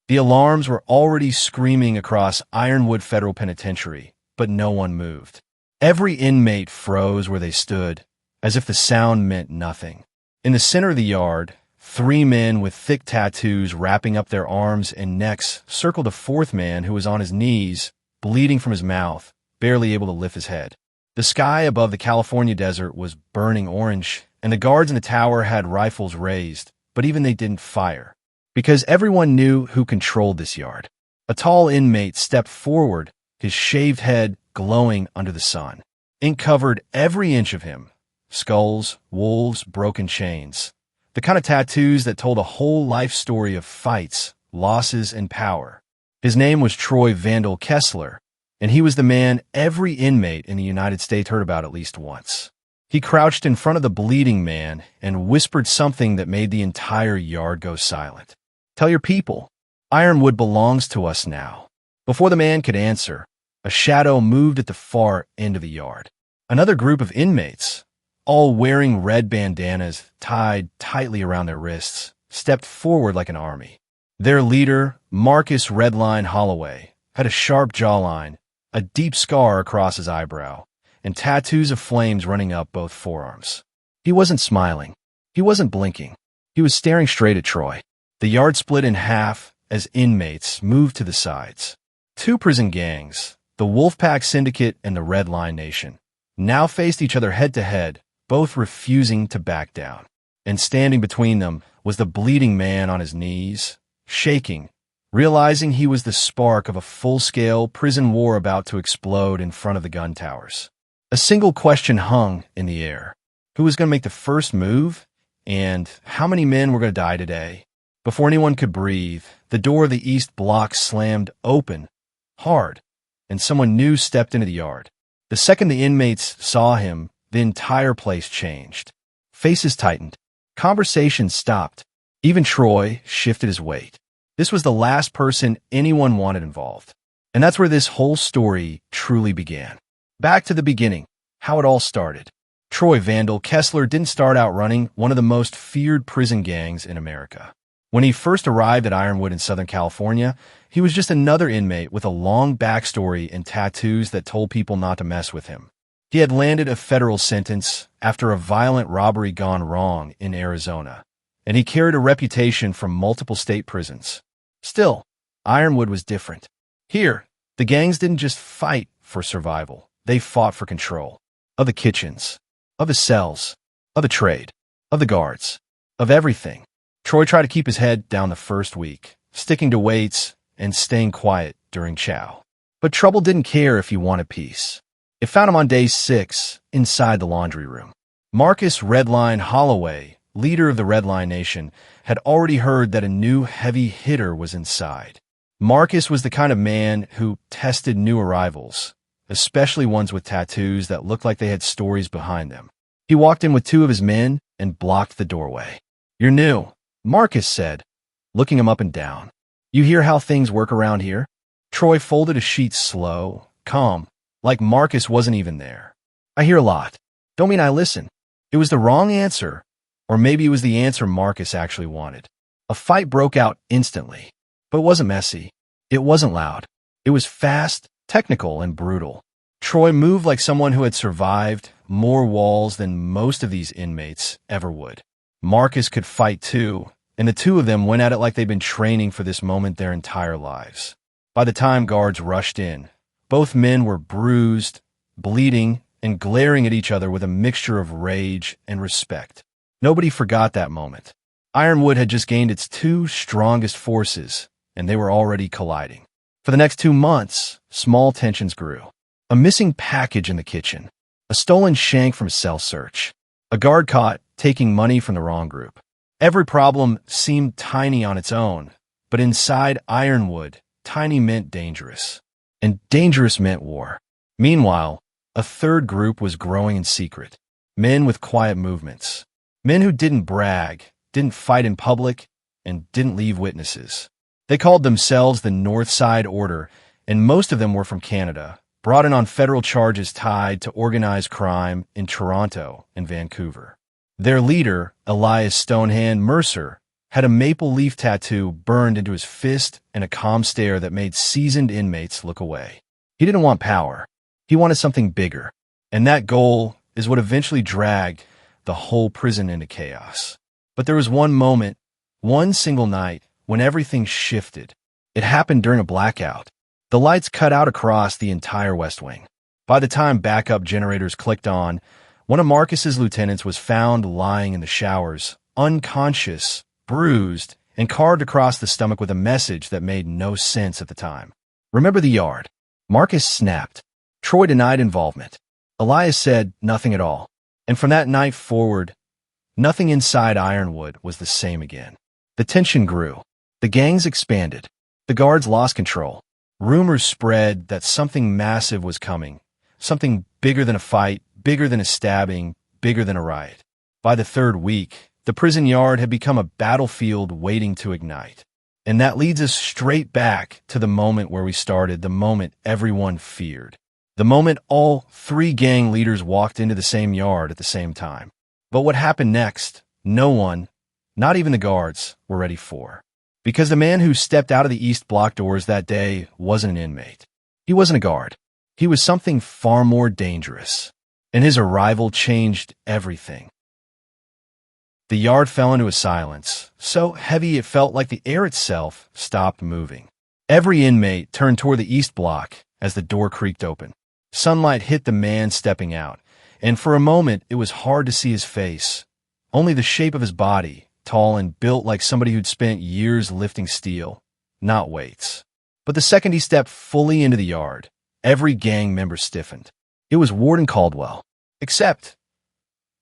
The alarms were already screaming across Ironwood Federal Penitentiary, but no one moved. Every inmate froze where they stood, as if the sound meant nothing. In the center of the yard, 3 men with thick tattoos wrapping up their arms and necks circled a 4th man who was on his knees, bleeding from his mouth, barely able to lift his head. The sky above the California desert was burning orange, and the guards in the tower had rifles raised, but even they didn't fire, because everyone knew who controlled this yard. A tall inmate stepped forward, his shaved head glowing under the sun. Ink covered every inch of him. Skulls, wolves, broken chains. The kind of tattoos that told a whole life story of fights, losses, and power. His name was Troy Vandal Kessler, and he was the man every inmate in the United States heard about at least once. He crouched in front of the bleeding man and whispered something that made the entire yard go silent. "Tell your people, Ironwood belongs to us now." Before the man could answer, a shadow moved at the far end of the yard. Another group of inmates, all wearing red bandanas tied tightly around their wrists, stepped forward like an army. Their leader, Marcus Redline Holloway, had a sharp jawline, a deep scar across his eyebrow, and tattoos of flames running up both forearms. He wasn't smiling. He wasn't blinking. He was staring straight at Troy. The yard split in half as inmates moved to the sides. 2 prison gangs, the Wolfpack Syndicate and the Red Line Nation, now faced each other head to head, both refusing to back down. And standing between them was the bleeding man on his knees, shaking, realizing he was the spark of a full-scale prison war about to explode in front of the gun towers. A single question hung in the air. Who was going to make the first move? And how many men were going to die today? Before anyone could breathe, the door of the east block slammed open, hard, and someone new stepped into the yard. The second the inmates saw him, the entire place changed. Faces tightened. Conversations stopped. Even Troy shifted his weight. This was the last person anyone wanted involved. And that's where this whole story truly began. Back to the beginning, how it all started. Troy Vandal Kessler didn't start out running one of the most feared prison gangs in America. When he first arrived at Ironwood in Southern California, he was just another inmate with a long backstory and tattoos that told people not to mess with him. He had landed a federal sentence after a violent robbery gone wrong in Arizona, and he carried a reputation from multiple state prisons. Still, Ironwood was different. Here, the gangs didn't just fight for survival. They fought for control of the kitchens, of the cells, of the trade, of the guards, of everything. Troy tried to keep his head down the first week, sticking to weights and staying quiet during chow. But trouble didn't care if he wanted peace. It found him on day 6, inside the laundry room. Marcus Redline Holloway, leader of the Red Line Nation, had already heard that a new heavy hitter was inside. Marcus was the kind of man who tested new arrivals, especially ones with tattoos that looked like they had stories behind them. He walked in with 2 of his men and blocked the doorway. "You're new," Marcus said, looking him up and down. "You hear how things work around here?" Troy folded a sheet slow, calm, like Marcus wasn't even there. "I hear a lot. Don't mean I listen." It was the wrong answer, or maybe it was the answer Marcus actually wanted. A fight broke out instantly, but it wasn't messy. It wasn't loud. It was fast, technical, and brutal. Troy moved like someone who had survived more walls than most of these inmates ever would. Marcus could fight too, and the 2 of them went at it like they'd been training for this moment their entire lives. By the time guards rushed in, both men were bruised, bleeding, and glaring at each other with a mixture of rage and respect. Nobody forgot that moment. Ironwood had just gained its 2 strongest forces, and they were already colliding. For the next 2 months, small tensions grew. A missing package in the kitchen, a stolen shank from a cell search, a guard caught taking money from the wrong group. Every problem seemed tiny on its own, but inside Ironwood, tiny meant dangerous, and dangerous meant war. Meanwhile, a third group was growing in secret. Men with quiet movements. Men who didn't brag, didn't fight in public, and didn't leave witnesses. They called themselves the North Side Order, and most of them were from Canada, brought in on federal charges tied to organized crime in Toronto and Vancouver. Their leader, Elias Stonehand Mercer, had a maple leaf tattoo burned into his fist and a calm stare that made seasoned inmates look away. He didn't want power. He wanted something bigger. And that goal is what eventually dragged the whole prison into chaos. But there was one moment, one single night, when everything shifted. It happened during a blackout. The lights cut out across the entire West Wing. By the time backup generators clicked on, one of Marcus's lieutenants was found lying in the showers, unconscious, bruised, and carved across the stomach with a message that made no sense at the time. Remember the yard? Marcus snapped. Troy denied involvement. Elias said nothing at all. And from that night forward, nothing inside Ironwood was the same again. The tension grew. The gangs expanded. The guards lost control. Rumors spread that something massive was coming. Something bigger than a fight, bigger than a stabbing, bigger than a riot. By the third week, the prison yard had become a battlefield waiting to ignite. And that leads us straight back to the moment where we started, the moment everyone feared. The moment all three gang leaders walked into the same yard at the same time. But what happened next, no one, not even the guards, were ready for. Because the man who stepped out of the East Block doors that day wasn't an inmate. He wasn't a guard. He was something far more dangerous. And his arrival changed everything. The yard fell into a silence, so heavy it felt like the air itself stopped moving. Every inmate turned toward the East Block as the door creaked open. Sunlight hit the man stepping out, and for a moment it was hard to see his face. Only the shape of his body, tall and built like somebody who'd spent years lifting steel, not weights. But the second he stepped fully into the yard, every gang member stiffened. It was Warden Caldwell. Except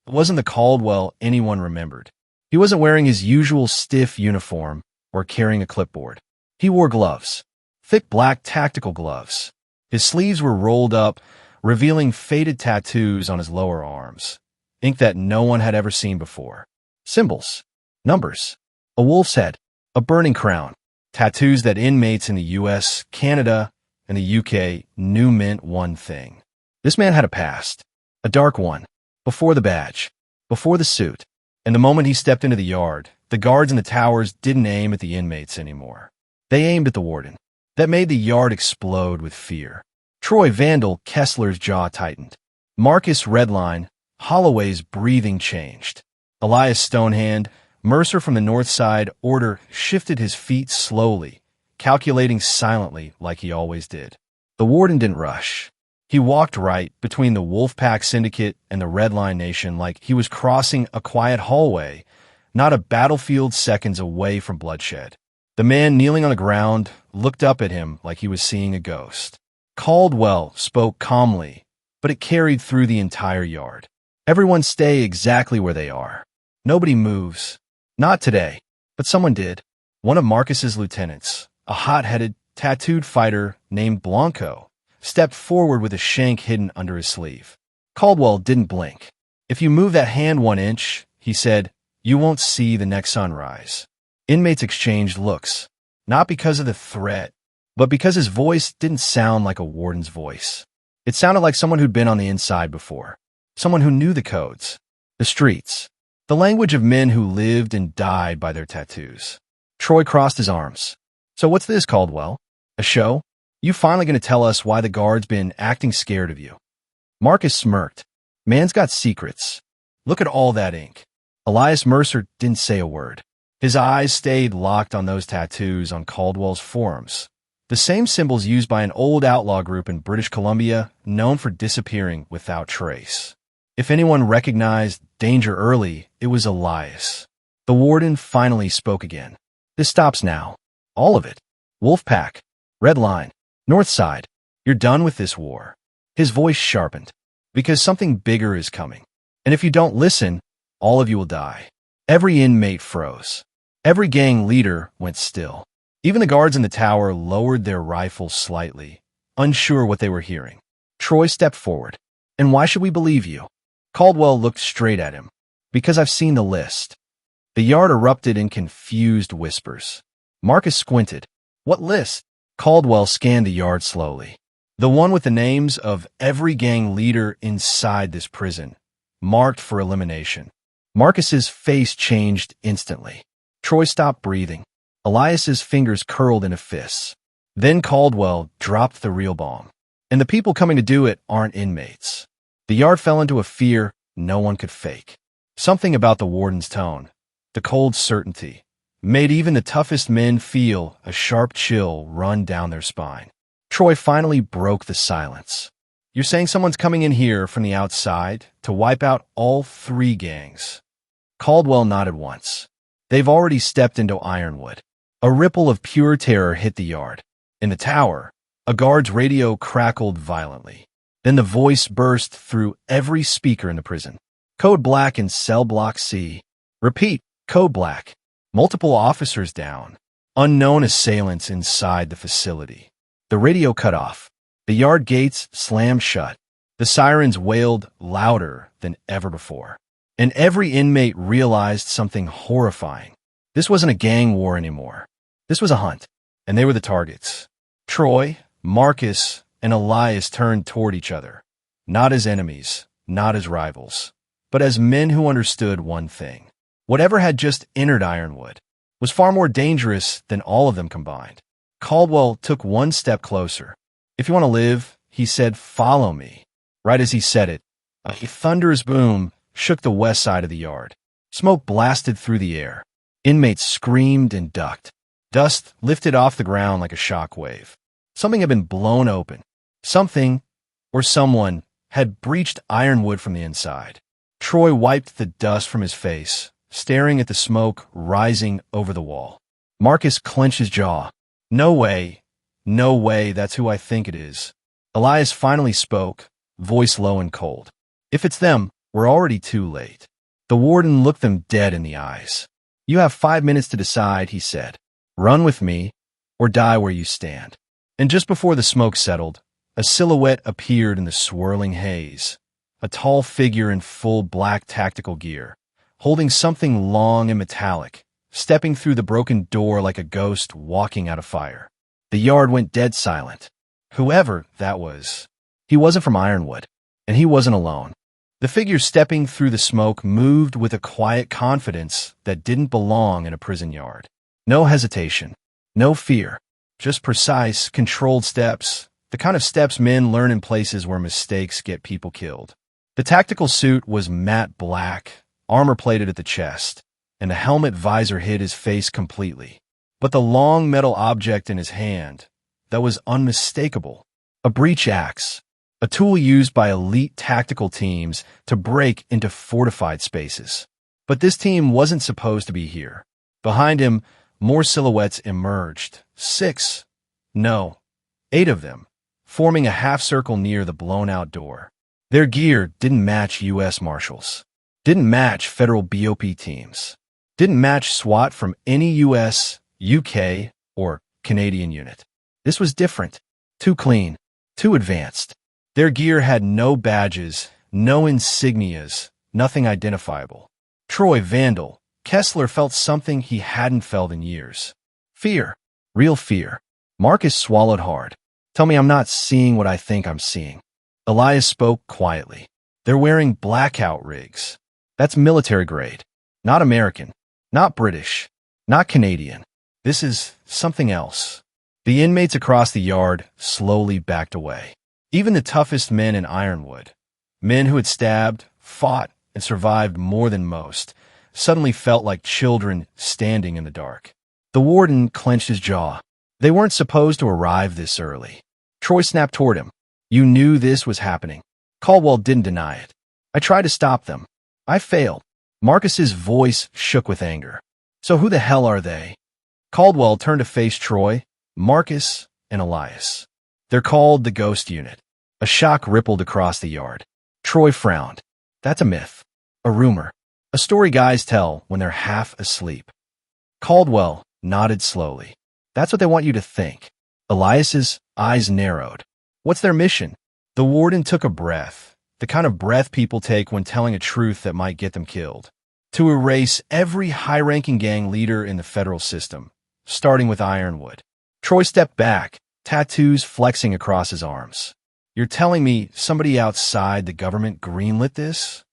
it wasn't the Caldwell anyone remembered. He wasn't wearing his usual stiff uniform or carrying a clipboard. He wore gloves, thick black tactical gloves. His sleeves were rolled up, revealing faded tattoos on his lower arms, ink that no one had ever seen before. Symbols, numbers, a wolf's head, a burning crown, tattoos that inmates in the US, Canada, and the UK knew meant one thing. This man had a past, a dark one, before the badge, before the suit. And the moment he stepped into the yard, the guards in the towers didn't aim at the inmates anymore. They aimed at the warden. That made the yard explode with fear. Troy Vandal Kessler's jaw tightened. Marcus Redline Holloway's breathing changed. Elias Stonehand, Mercer from the north side order, shifted his feet slowly, calculating silently like he always did. The warden didn't rush. He walked right between the Wolfpack Syndicate and the Redline Nation like he was crossing a quiet hallway, not a battlefield seconds away from bloodshed. The man kneeling on the ground looked up at him like he was seeing a ghost. Caldwell spoke calmly, but it carried through the entire yard. Everyone stay exactly where they are. Nobody moves. Not today, but someone did. One of Marcus's lieutenants, a hot-headed, tattooed fighter named Blanco, stepped forward with a shank hidden under his sleeve. Caldwell didn't blink. If you move that hand 1 inch, he said, you won't see the next sunrise. Inmates exchanged looks, not because of the threat, but because his voice didn't sound like a warden's voice. It sounded like someone who'd been on the inside before, someone who knew the codes, the streets, the language of men who lived and died by their tattoos. Troy crossed his arms. So what's this, Caldwell? A show? You finally going to tell us why the guard's been acting scared of you? Marcus smirked. Man's got secrets. Look at all that ink. Elias Mercer didn't say a word. His eyes stayed locked on those tattoos on Caldwell's forearms, the same symbols used by an old outlaw group in British Columbia known for disappearing without trace. If anyone recognized danger early, it was Elias. The warden finally spoke again. This stops now. All of it. Wolfpack. Red Line. North Side. You're done with this war. His voice sharpened. Because something bigger is coming. And if you don't listen, all of you will die. Every inmate froze. Every gang leader went still. Even the guards in the tower lowered their rifles slightly, unsure what they were hearing. Troy stepped forward. And why should we believe you? Caldwell looked straight at him. Because I've seen the list. The yard erupted in confused whispers. Marcus squinted. What list? Caldwell scanned the yard slowly. The one with the names of every gang leader inside this prison, marked for elimination. Marcus's face changed instantly. Troy stopped breathing. Elias's fingers curled into fists. Then Caldwell dropped the real bomb. And the people coming to do it aren't inmates. The yard fell into a fear no one could fake. Something about the warden's tone, the cold certainty, made even the toughest men feel a sharp chill run down their spine. Troy finally broke the silence. You're saying someone's coming in here from the outside to wipe out all 3 gangs? Caldwell nodded once. They've already stepped into Ironwood. A ripple of pure terror hit the yard. In the tower, a guard's radio crackled violently. Then the voice burst through every speaker in the prison. Code Black in Cell Block C. Repeat, Code Black. Multiple officers down. Unknown assailants inside the facility. The radio cut off. The yard gates slammed shut. The sirens wailed louder than ever before. And every inmate realized something horrifying. This wasn't a gang war anymore. This was a hunt, and they were the targets. Troy, Marcus, and Elias turned toward each other, not as enemies, not as rivals, but as men who understood one thing. Whatever had just entered Ironwood was far more dangerous than all of them combined. Caldwell took one step closer. If you want to live, he said, follow me. Right as he said it, a thunderous boom shook the west side of the yard. Smoke blasted through the air. Inmates screamed and ducked. Dust lifted off the ground like a shock wave. Something had been blown open. Something, or someone, had breached Ironwood from the inside. Troy wiped the dust from his face, staring at the smoke rising over the wall. Marcus clenched his jaw. No way, that's who I think it is. Elias finally spoke, voice low and cold. If it's them, we're already too late. The warden looked them dead in the eyes. You have 5 minutes to decide, he said. Run with me, or die where you stand. And just before the smoke settled, a silhouette appeared in the swirling haze. A tall figure in full black tactical gear, holding something long and metallic, stepping through the broken door like a ghost walking out of fire. The yard went dead silent. Whoever that was, he wasn't from Ironwood, and he wasn't alone. The figure stepping through the smoke moved with a quiet confidence that didn't belong in a prison yard. No hesitation, no fear, just precise, controlled steps, the kind of steps men learn in places where mistakes get people killed. The tactical suit was matte black, armor-plated at the chest, and the helmet visor hid his face completely. But the long metal object in his hand, that was unmistakable. A breach axe, a tool used by elite tactical teams to break into fortified spaces. But this team wasn't supposed to be here. Behind him, more silhouettes emerged. 6, no, 8 of them, forming a half-circle near the blown-out door. Their gear didn't match U.S. Marshals, didn't match federal BOP teams, didn't match SWAT from any U.S., UK, or Canadian unit. This was different, too clean, too advanced. Their gear had no badges, no insignias, nothing identifiable. Troy Vandal, Kessler felt something he hadn't felt in years. Fear. Real fear. Marcus swallowed hard. Tell me I'm not seeing what I think I'm seeing. Elias spoke quietly. They're wearing blackout rigs. That's military grade. Not American. Not British. Not Canadian. This is something else. The inmates across the yard slowly backed away. Even the toughest men in Ironwood, men who had stabbed, fought, and survived more than most, suddenly felt like children standing in the dark. The warden clenched his jaw. They weren't supposed to arrive this early. Troy snapped toward him. You knew this was happening. Caldwell didn't deny it. I tried to stop them. I failed. Marcus's voice shook with anger. So who the hell are they? Caldwell turned to face Troy, Marcus, and Elias. They're called the Ghost Unit. A shock rippled across the yard. Troy frowned. That's a myth. A rumor. A story guys tell when they're half asleep. Caldwell nodded slowly. That's what they want you to think. Elias's eyes narrowed. What's their mission? The warden took a breath, the kind of breath people take when telling a truth that might get them killed. To erase every high-ranking gang leader in the federal system, starting with Ironwood. Troy stepped back, tattoos flexing across his arms. You're telling me somebody outside the government greenlit this?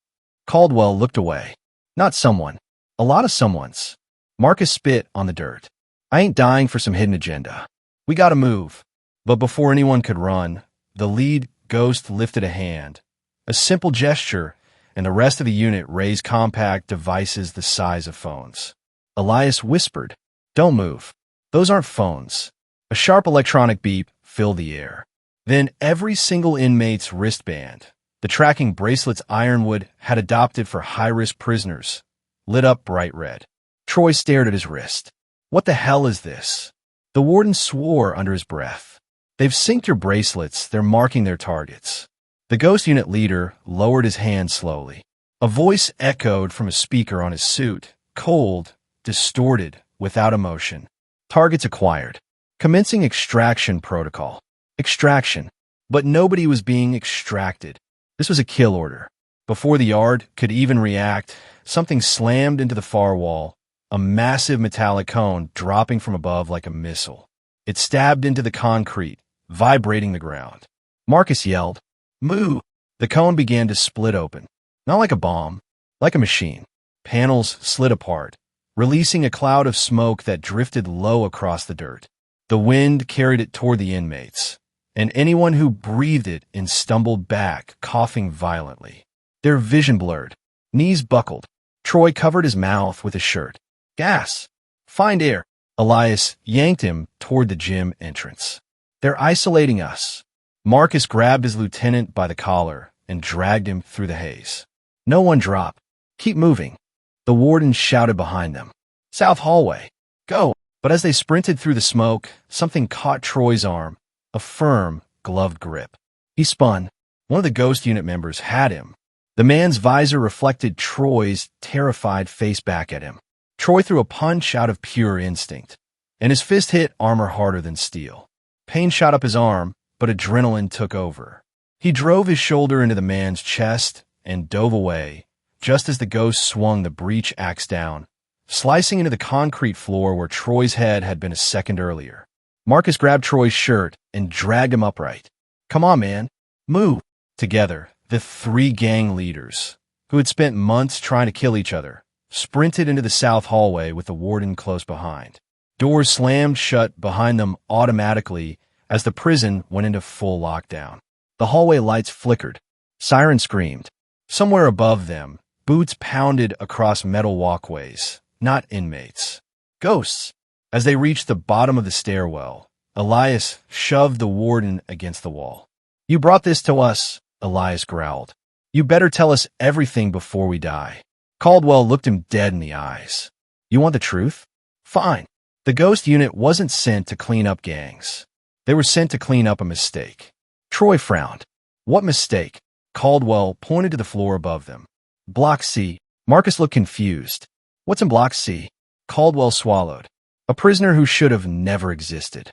Caldwell looked away. Not someone. A lot of someones. Marcus spit on the dirt. I ain't dying for some hidden agenda. We gotta move. But before anyone could run, the lead ghost lifted a hand. A simple gesture, and the rest of the unit raised compact devices the size of phones. Elias whispered, "Don't move. Those aren't phones." A sharp electronic beep filled the air. Then every single inmate's wristband, the tracking bracelets Ironwood had adopted for high-risk prisoners, lit up bright red. Troy stared at his wrist. "What the hell is this?" The warden swore under his breath. "They've synced your bracelets. They're marking their targets." The ghost unit leader lowered his hand slowly. A voice echoed from a speaker on his suit, cold, distorted, without emotion. "Targets acquired. Commencing extraction protocol." Extraction. But nobody was being extracted. This was a kill order. Before the yard could even react, something slammed into the far wall, a massive metallic cone dropping from above like a missile. It stabbed into the concrete, vibrating the ground. Marcus yelled, "Move!" The cone began to split open. Not like a bomb, like a machine. Panels slid apart, releasing a cloud of smoke that drifted low across the dirt. The wind carried it toward the inmates, and anyone who breathed it in stumbled back, coughing violently. Their vision blurred. Knees buckled. Troy covered his mouth with his shirt. "Gas! Find air!" Elias yanked him toward the gym entrance. "They're isolating us." Marcus grabbed his lieutenant by the collar and dragged him through the haze. "No one drop. Keep moving." The warden shouted behind them. "South hallway. Go!" But as they sprinted through the smoke, something caught Troy's arm, a firm, gloved grip. He spun. One of the ghost unit members had him. The man's visor reflected Troy's terrified face back at him. Troy threw a punch out of pure instinct, and his fist hit armor harder than steel. Pain shot up his arm, but adrenaline took over. He drove his shoulder into the man's chest and dove away, just as the ghost swung the breech axe down, slicing into the concrete floor where Troy's head had been a second earlier. Marcus grabbed Troy's shirt and dragged him upright. "Come on, man. Move." Together, the three gang leaders, who had spent months trying to kill each other, sprinted into the south hallway with the warden close behind. Doors slammed shut behind them automatically as the prison went into full lockdown. The hallway lights flickered. Sirens screamed. Somewhere above them, boots pounded across metal walkways, not inmates. Ghosts. As they reached the bottom of the stairwell, Elias shoved the warden against the wall. "You brought this to us," Elias growled. "You better tell us everything before we die." Caldwell looked him dead in the eyes. "You want the truth? Fine." The ghost unit wasn't sent to clean up gangs. They were sent to clean up a mistake. Troy frowned. "What mistake?" Caldwell pointed to the floor above them. "Block C." Marcus looked confused. "What's in Block C?" Caldwell swallowed. "A prisoner who should have never existed."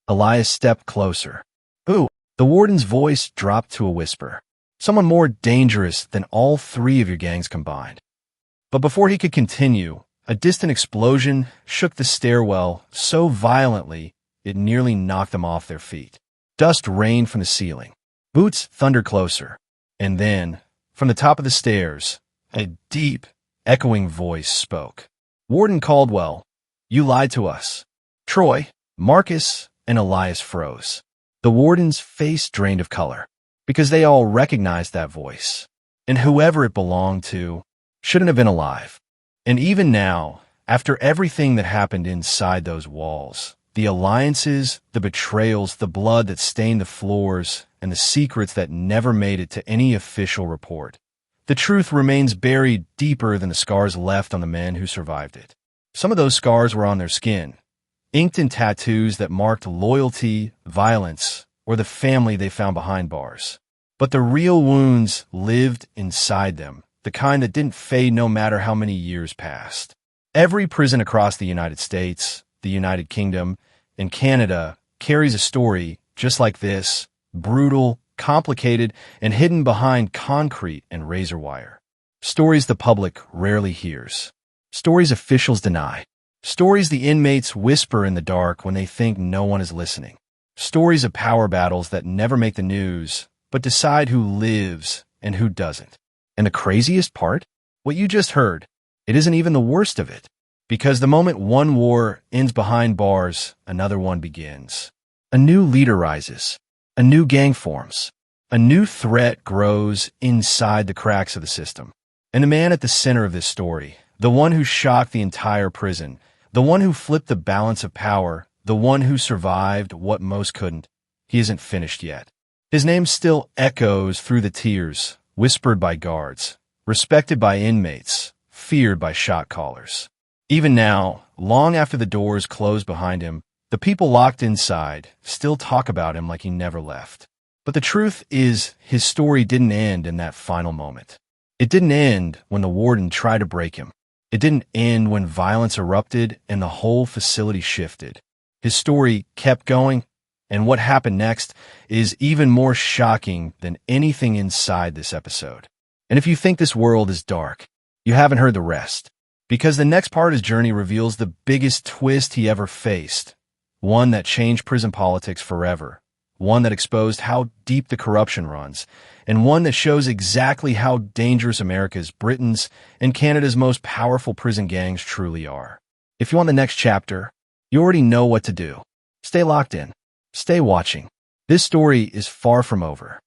Elias stepped closer. "Who?" The warden's voice dropped to a whisper. "Someone more dangerous than all three of your gangs combined." But before he could continue, a distant explosion shook the stairwell so violently it nearly knocked them off their feet. Dust rained from the ceiling. Boots thundered closer. And then, from the top of the stairs, a deep, echoing voice spoke. "Warden Caldwell, you lied to us." Troy, Marcus, and Elias froze. The warden's face drained of color, because they all recognized that voice. And whoever it belonged to shouldn't have been alive. And even now, after everything that happened inside those walls, the alliances, the betrayals, the blood that stained the floors, and the secrets that never made it to any official report, the truth remains buried deeper than the scars left on the men who survived it. Some of those scars were on their skin, inked in tattoos that marked loyalty, violence, or the family they found behind bars. But the real wounds lived inside them, the kind that didn't fade no matter how many years passed. Every prison across the United States, the United Kingdom, and Canada carries a story just like this, brutal, complicated, and hidden behind concrete and razor wire. Stories the public rarely hears. Stories officials deny. Stories the inmates whisper in the dark when they think no one is listening. Stories of power battles that never make the news, but decide who lives and who doesn't. And the craziest part? What you just heard. It isn't even the worst of it. Because the moment one war ends behind bars, another one begins. A new leader rises. A new gang forms. A new threat grows inside the cracks of the system. And the man at the center of this story, the one who shocked the entire prison, the one who flipped the balance of power, the one who survived what most couldn't, he isn't finished yet. His name still echoes through the tiers, whispered by guards, respected by inmates, feared by shot callers. Even now, long after the doors close behind him, the people locked inside still talk about him like he never left. But the truth is, his story didn't end in that final moment. It didn't end when the warden tried to break him. It didn't end when violence erupted and the whole facility shifted. His story kept going, and what happened next is even more shocking than anything inside this episode. And if you think this world is dark, you haven't heard the rest. Because the next part of his journey reveals the biggest twist he ever faced, one that changed prison politics forever, one that exposed how deep the corruption runs, and one that shows exactly how dangerous America's, Britain's, and Canada's most powerful prison gangs truly are. If you want the next chapter, you already know what to do. Stay locked in. Stay watching. This story is far from over.